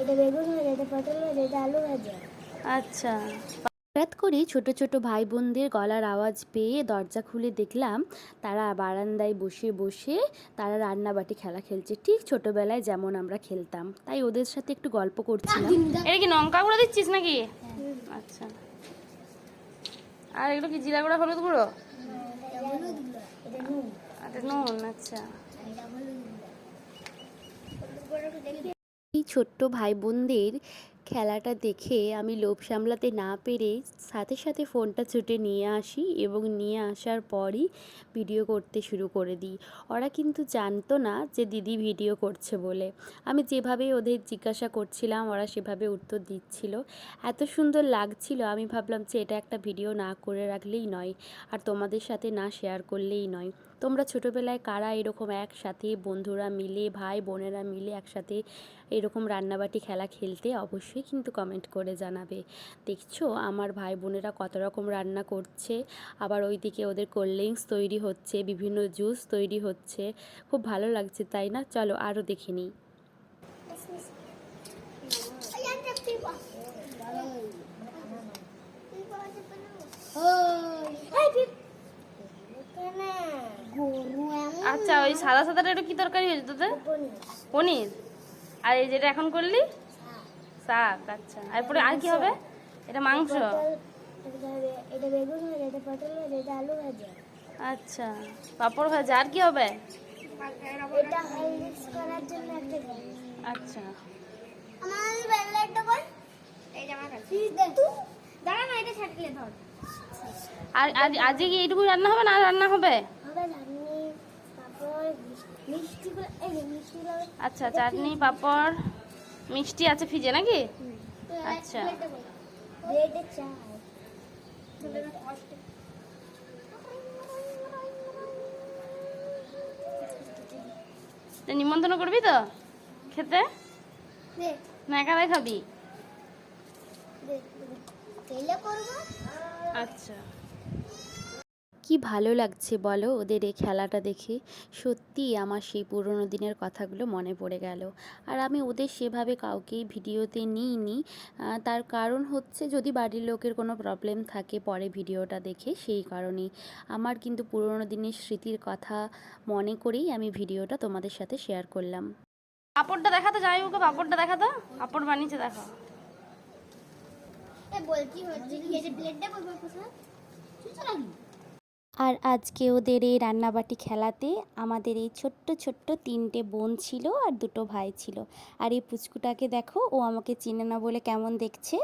এটা বেগুন ভাজা, এটা পটল ভাজা, এটা আলু ভাজা। আচ্ছা। হঠাৎ করে ছোট ছোট ভাই বোনদের গলার আওয়াজ পেয়ে দরজা খুলে দেখলাম তারা বারান্দায় বসে বসে তারা রান্নাবাটি খেলা খেলছে, ঠিক ছোটবেলায় যেমন আমরা খেলতাম। তাই ওদের সাথে একটু গল্প করছিলাম। এটা কি লঙ্কা গুঁড়ো দিচ্ছিস নাকি? আচ্ছা। আর এগুলো কি জিরা গুঁড়ো, হলুদ গুঁড়ো? আচ্ছা, নুন। আচ্ছা। এই ছোট্ট ভাই বোনদের খেলাটা দেখে আমি লোভ সামলাতে না পেরে সাথে সাথে ফোনটা ছুটে নিয়ে আসি এবং নিয়ে আসার পরই ভিডিও করতে শুরু করে দিই। ওরা কিন্তু জানতো না যে দিদি ভিডিও করছে বলে। আমি যেভাবে ওদের জিজ্ঞাসা করছিলাম ওরা সেভাবে উত্তর দিচ্ছিল। এত সুন্দর লাগছিল, আমি ভাবলাম যে এটা একটা ভিডিও না করে রাখলেই নয়, আর তোমাদের সাথে না শেয়ার করলেই নয়। তোমরা ছোটোবেলায় কারা এরকম একসাথে বন্ধুরা মিলে, ভাই বোনেরা মিলে একসাথে এরকম রান্নাবাটি খেলা খেলতে? অবশ্যই কিন্তু কমেন্ট করে জানাবে। দেখছো আমার ভাই বোনেরা কত রকম রান্না করছে, আবার ওইদিকে ওদের কোল্ড ড্রিঙ্কস তৈরি হচ্ছে, বিভিন্ন জুস তৈরি হচ্ছে। খুব ভালো লাগছে তাই না? চলো আরও দেখে নিই। আচ্ছা, ওই সাদা সাদাটা একটু কি তরকারি হয়েছে তোদের? পনির। আর এই যেটা এখন করলি শাক। আচ্ছা, আর পরে আর কি হবে? এটা মাংস। এটা বেগুন ভাজা, এটা পটল ভাজা, এটা আলু ভাজা। আচ্ছা, পাঁপড় ভাজা। আর কি হবে? এটা মিক্স করার জন্য একটা জিনিস। আচ্ছা। আমার ব্যালেটটা কই? এই জামা কাছে দে তুই। দাঁড়া না, এটা ছাড়লে ধর। আর আজকে কি এইটুকু রান্না হবে না রান্না হবে? হবে চাটনি, পাপড়, মিষ্টি গুলো, এই মিষ্টি গুলো। আচ্ছা, চাটনি, পাঁপড়, মিষ্টি আছে ফ্রিজে নাকি? আচ্ছা। ব্রেডে চা। নিমন্ত্রণ করবি তো খেতে, না একাই খাবি? আচ্ছা। কি ভালো লাগছে বলো ওদের এই খেলাটা দেখে। সত্যি আমার সেই পুরনো দিনের কথাগুলো মনে পড়ে গেল। আর আমি ওদের সেভাবে কাউকেই ভিডিওতে নিইনি। তার কারণ হচ্ছে যদি বাড়ির লোকের কোনো প্রবলেম থাকে পরে ভিডিওটা দেখে, সেই কারণেই। আমার কিন্তু পুরনো দিনের স্মৃতির কথা মনে করেই আমি ভিডিওটা তোমাদের সাথে শেয়ার করলাম। পাঁপড়টা দেখাতো, যাই ওকে পাঁপড়টা দেখাতো, পাঁপড় বানিয়েছে দেখো। আর আজকে ওদের এই রান্নাবাটি খেলাতে আমাদের এই ছোট্ট ছোট্ট 3টে বোন ছিল আর 2টো ভাই ছিল। আর এই পুচকুটাকে দেখো, ও আমাকে চিনে না বলে কেমন দেখছে।